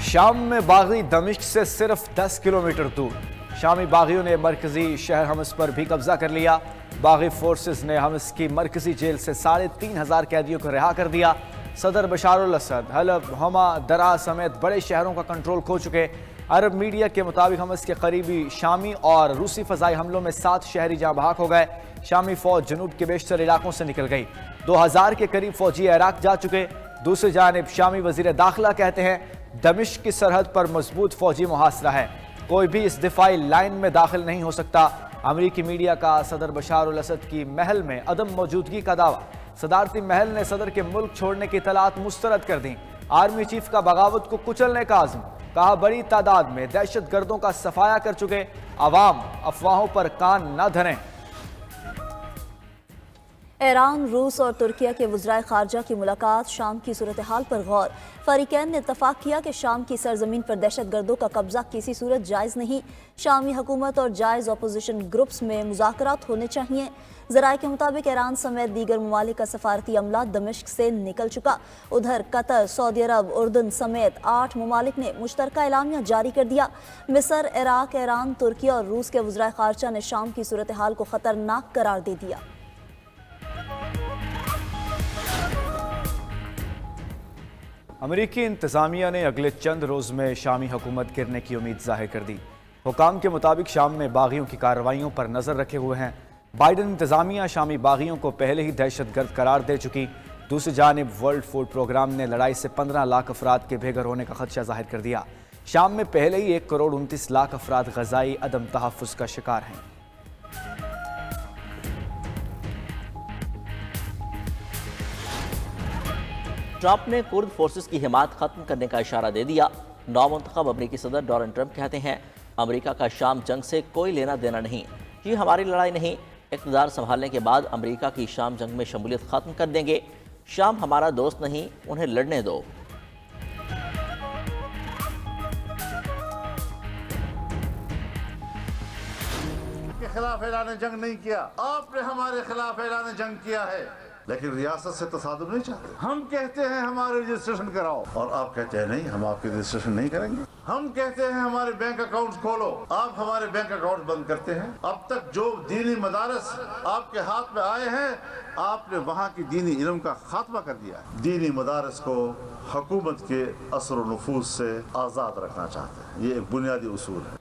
शाम में बागी दमिश्क से सिर्फ 10 किलोमीटर दूर शामी बागियों ने मरकजी शहर हमस पर भी कब्जा कर लिया। बागी फोर्सेस ने हमस की मरकजी जेल से 3,500 कैदियों को रिहा कर दिया। सदर बशारुल असद हलब, हमा, दरा समेत बड़े शहरों का कंट्रोल खो चुके। अरब मीडिया के मुताबिक हमस के करीबी शामी और रूसी फजाई हमलों में 7 शहरी जहाँ बहाक हो गए। शामी फौज जनूब के बेशतर इलाकों से निकल गई। 2000 के करीब फौजी इराक जा चुके। दूसरी जानिब शामी वजीर दाखिला कहते हैं दमिश्क की सरहद पर मजबूत फौजी मुहासरा है, कोई भी इस दिफाई लाइन में दाखिल नहीं हो सकता। अमरीकी मीडिया का सदर बशारुल असद की महल में अदम मौजूदगी का दावा। सदारती महल ने सदर के मुल्क छोड़ने की इतलात मुस्तरद कर दी। आर्मी चीफ का बगावत को कुचलने का आज़म, कहा बड़ी तादाद में दहशत गर्दों का सफाया कर चुके। अवाम अफवाहों पर कान न धरें। ईरान, रूस और तुर्किया के वज़राए ख़ारजा की मुलाकात, शाम की सूरत हाल पर गौर। फ़रीक़ैन ने इत्तफ़ाक़ किया कि शाम की सरजमीन पर दहशत गर्दों का कब्ज़ा किसी सूरत जायज़ नहीं। शामी हुकूमत और जायज़ अपोजिशन ग्रुप्स में मुज़ाकरात होने चाहिए। ज़राए के मुताबिक ईरान समेत दीगर ममालिक का सफारती अमला दमिश्क से निकल चुका। उधर कतर, सऊदी अरब, उर्दन समेत 8 ममालिक ने मुश्तरका एलामिया जारी कर दिया। मिस्र, इराक, ईरान, तुर्की और रूस के वज़राए ख़ारजा ने शाम की सूरत हाल को ख़तरनाक करार दे दिया। अमरीकी इंतज़ामिया ने अगले चंद रोज़ में शामी हुकूमत गिरने की उम्मीद जाहिर कर दी। हुकाम के मुताबिक शाम में बागियों की कार्रवाइयों पर नज़र रखे हुए हैं। बाइडन इंतज़ामिया शामी बागियों को पहले ही दहशत गर्द करार दे चुकी। दूसरी जानिब वर्ल्ड फूड प्रोग्राम ने लड़ाई से 15 लाख अफराद के बेघर होने का खदशा जाहिर कर दिया। शाम में पहले ही 1 करोड़ 29 लाख अफराद ग़ज़ाई अदम तहफ़्फ़ुज़ का शिकार हैं। ट्रंप ने कुर्द फोर्सेस की हिमायत खत्म करने का इशारा दे दिया। नौमुंतखब अमरीकी सदर डोनाल्ड ट्रंप कहते हैं अमरीका का शाम जंग से कोई लेना देना नहीं, ये हमारी लड़ाई नहीं। इक़्तिदार संभालने के बाद अमरीका की शाम जंग में शमूलियत खत्म कर देंगे। शाम हमारा दोस्त नहीं, उन्हें लड़ने दो। के खिलाफ ऐलान जंग नहीं किया, आपने हमारे खिलाफ ऐलान जंग किया है, लेकिन रियासत से तसादुम नहीं चाहते। हम कहते हैं हमारे रजिस्ट्रेशन कराओ और आप कहते हैं नहीं, हम आपके रजिस्ट्रेशन नहीं करेंगे। हम कहते हैं हमारे बैंक अकाउंट्स खोलो, आप हमारे बैंक अकाउंट बंद करते हैं। अब तक जो दीनी मदारस आपके हाथ में आए हैं, आपने वहाँ की दीनी इल्म का खात्मा कर दिया है। दीनी मदारस को हुकूमत के असर व नफूज से आज़ाद रखना चाहते हैं, ये एक बुनियादी उसूल है।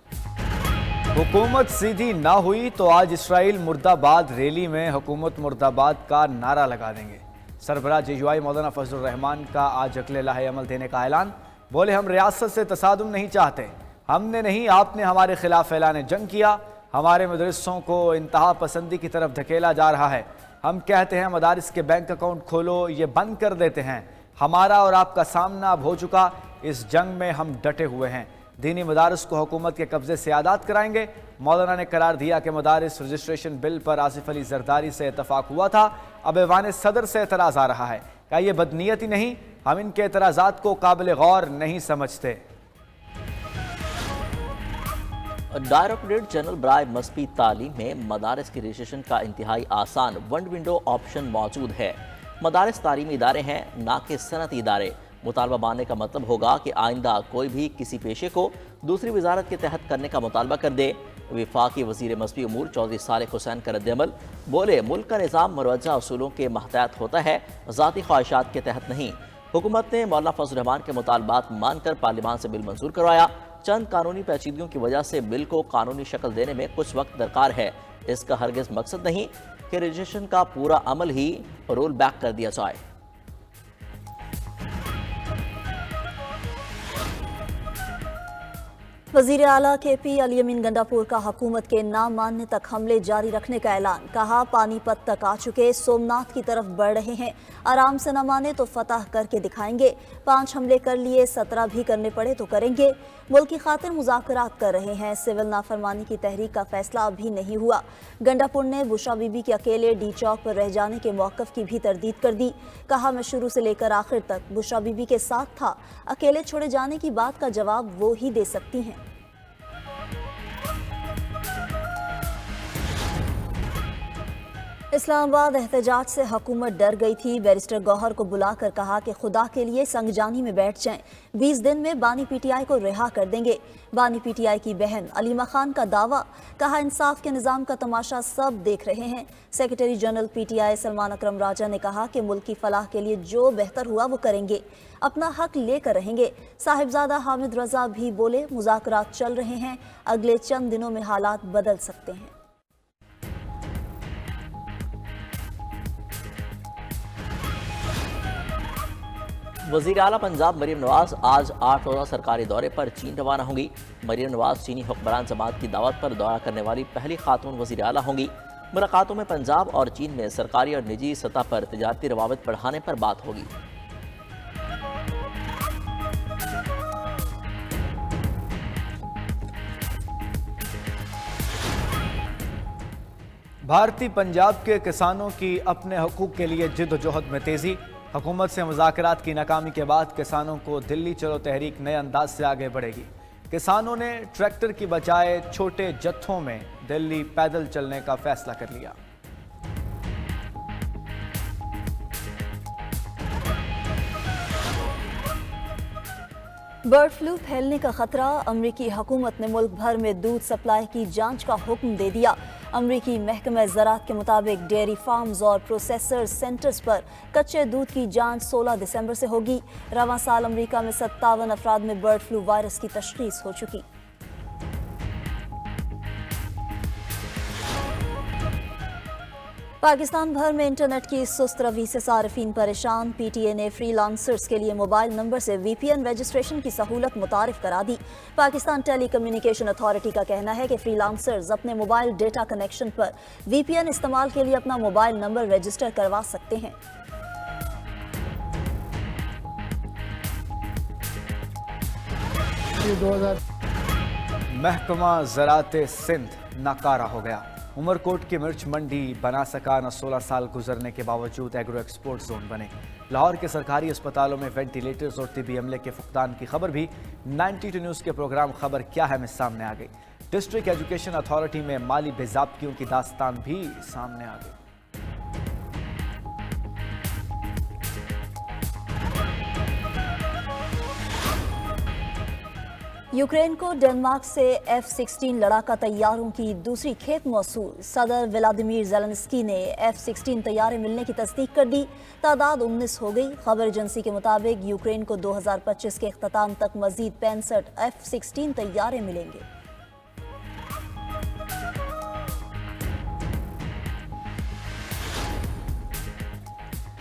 हुकूमत सीधी ना हुई तो आज इसराइल मुर्दाबाद रैली में हुकूमत मुर्दाबाद का नारा लगा देंगे। सरबराह JUI मौलाना फजलुर रहमान का आज अगले लाहे अमल देने का ऐलान। बोले हम रियासत से तसादुम नहीं चाहते, हमने नहीं आपने हमारे खिलाफ ऐलान जंग किया। हमारे मदरसों को इंतहा पसंदी की तरफ धकेला जा रहा है। हम कहते हैं मदारिस के बैंक अकाउंट खोलो, ये बंद कर देते हैं। हमारा और आपका सामना अब हो चुका, इस जंग में हम डटे हुए हैं। दीनी मदारिस को हुकूमत के कब्जे से आज़ाद कराएंगे। मौलाना ने करार दिया कि मदारिस रजिस्ट्रेशन बिल पर आसिफ अली जरदारी से इतफाक़ हुआ था, अब ऐवान सदर से एतराज़ आ रहा है। क्या ये बदनीयती नहीं? हम इनके एतराज़ात को काबिल गौर नहीं समझते। डायरेक्टरेट जनरल बराए मसबी तालीम में मदारिस की रजिस्ट्रेशन का इंतहाई आसान वन विंडो ऑप्शन मौजूद है। मदारिस तालीमी इदारे हैं, ना कि सनती इदारे। मुतालबा मानने का मतलब होगा कि आइंदा कोई भी किसी पेशे को दूसरी वजारत के तहत करने का मुतालबा कर दे। वफाकी वज़ीर मसबी उमूर चौधरी सालेह हुसैन का रद्द-ए-अमल। बोले मुल्क का निज़ाम मरवजा असूलों के महतात होता है, ज़ाती ख्वाहिशात के तहत नहीं। हुकूमत ने मौलाना फजल रहमान के मुतालबात मानकर पार्लियामान से बिल मंजूर करवाया। चंद कानूनी पेचीदगियों की वजह से बिल को कानूनी शक्ल देने में कुछ वक्त दरकार है। इसका हरगिज़ मकसद नहीं कि रजिस्ट्रेशन का पूरा अमल ही रोल बैक कर दिया जाए। वज़ीर आला KP अली अमीन गंडापुर का हुकूमत के ना मानने तक हमले जारी रखने का ऐलान। कहा पानीपत तक आ चुके, सोमनाथ की तरफ बढ़ रहे हैं, आराम से न माने तो फतह करके दिखाएंगे। 5 हमले कर लिए, 17 भी करने पड़े तो करेंगे। मुल्क की खातिर मुज़ाकरात कर रहे हैं। सिविल नाफरमानी की तहरीक का फैसला अभी नहीं हुआ। गंडापुर ने बुशरा बीबी के अकेले डी चौक पर रह जाने के मौक़िफ़ की भी तरदीद कर दी। कहा मैं शुरू से लेकर आखिर तक बुशरा बीबी के साथ था, अकेले छोड़े जाने की बात का जवाब वो ही दे सकती हैं। इस्लामाबाद एहतजाज से हुकूमत डर गई थी। बैरिस्टर गौहर को बुलाकर कहा कि खुदा के लिए संगजानी में बैठ जाएं। 20 दिन में बानी पीटीआई को रिहा कर देंगे। बानी पीटीआई की बहन अलीमा खान का दावा, कहा इंसाफ के निज़ाम का तमाशा सब देख रहे हैं। सेक्रेटरी जनरल पीटीआई सलमान अकरम राजा ने कहा कि मुल्क की फलाह के लिए जो बेहतर हुआ वो करेंगे, अपना हक लेकर रहेंगे। साहिबजादा हामिद रजा भी बोले, मुज़ाकरात चल रहे हैं, अगले चंद दिनों में हालात बदल सकते हैं। वज़ीर आला पंजाब मरीम नवाज आज 8 रोज़ा सरकारी दौरे पर चीन रवाना होंगी। मरीम नवाज चीनी हुक्मरान जमात की दावत पर दौरा करने वाली पहली खातून वज़ीर आला होंगी। मुलाकातों में पंजाब और चीन में सरकारी और निजी सतह पर तिजारती रवाबित बढ़ाने पर बात होगी। भारतीय पंजाब के किसानों की अपने हकूक़ के लिए जिद्दोजहद में तेज़ी। हुकूमत से मुज़ाकरात की नाकामी के बाद किसानों को दिल्ली चलो तहरीक नए अंदाज से आगे बढ़ेगी। किसानों ने ट्रैक्टर की बजाय छोटे जत्थों में दिल्ली पैदल चलने का फैसला कर लिया। बर्ड फ्लू फैलने का खतरा, अमरीकी हुकूमत ने मुल्क भर में दूध सप्लाई की जांच का हुक्म दे दिया। अमरीकी महकमा ज़राअत के मुताबिक डेयरी फार्म्स और प्रोसेसर सेंटर्स पर कच्चे दूध की जांच 16 दिसंबर से होगी। रवां साल अमरीका में 57 अफराद में बर्ड फ्लू वायरस की तशख़ीस हो चुकी। पाकिस्तान भर में इंटरनेट की सुस्त रवि से सार्फिन परेशान। पीटीए ने फ्रीलांसर्स के लिए मोबाइल नंबर से VPN रजिस्ट्रेशन की सहूलत मुतारिफ करा दी। पाकिस्तान टेली कम्युनिकेशन अथॉरिटी का कहना है कि फ्रीलांसर्स अपने मोबाइल डेटा कनेक्शन पर VPN इस्तेमाल के लिए अपना मोबाइल नंबर रजिस्टर करवा सकते हैं। महकमा ज़राअत सिंध नाकारा हो गया। उमरकोट की मिर्च मंडी बना सका न। 16 साल गुजरने के बावजूद एग्रो एक्सपोर्ट जोन बने। लाहौर के सरकारी अस्पतालों में वेंटिलेटर्स और तिबी अमले के फुकदान की खबर भी 92 न्यूज़ के प्रोग्राम खबर क्या है में सामने आ गई। डिस्ट्रिक्ट एजुकेशन अथॉरिटी में माली बेज़ाब्तियों की दास्तान भी सामने आ गई। यूक्रेन को डेनमार्क से F-16 लड़ाका तैयारों की दूसरी खेप मौसूल। सदर व्लादिमीर ज़ेलेंस्की ने F-16 तैयारे मिलने की तस्दीक कर दी। तादाद 19 हो गई। खबर एजेंसी के मुताबिक यूक्रेन को 2025 के अख्ताम तक मजीद 65 F-16 तैयारे मिलेंगे।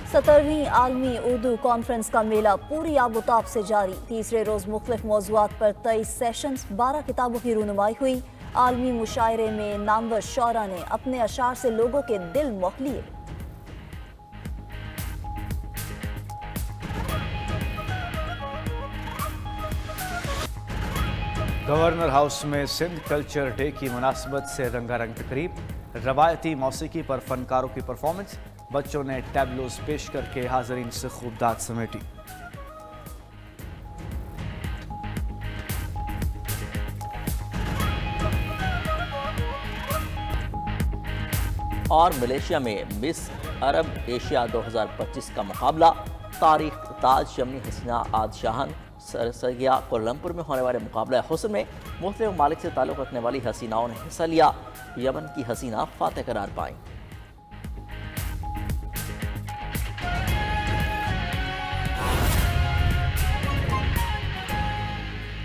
सत्रहवीं आलमी उर्दू कॉन्फ्रेंस का मेला पूरी आबोताब से जारी। तीसरे रोज मुख्तलिफ मौज़ूआत पर 23 सेशंस, 12 किताबों की रूनुमाई हुई। आलमी मुशायरे में नामवर शौरा ने अपने अशार से लोगों के दिल मोह लिए। गवर्नर हाउस में सिंध कल्चर डे की मुनासबत से रंगारंग तकरीब। रवायती मौसीकी पर फनकारों की परफॉर्मेंस। बच्चों ने टैबलोज पेश करके हाज़रीन से खूब दाद समेटी। और मलेशिया में मिस अरब एशिया 2025 का मुकाबला। तारीख ताज यमनी हसीना आद शाहन सरसगिया कोलमपुर में होने वाले मुकाबला हुस्न में मुख्तलिफ ममालिक से ताल्लुक़ रखने वाली हसीनाओं ने हिस्सा लिया। यमन की हसीना फातेह करार पाईं।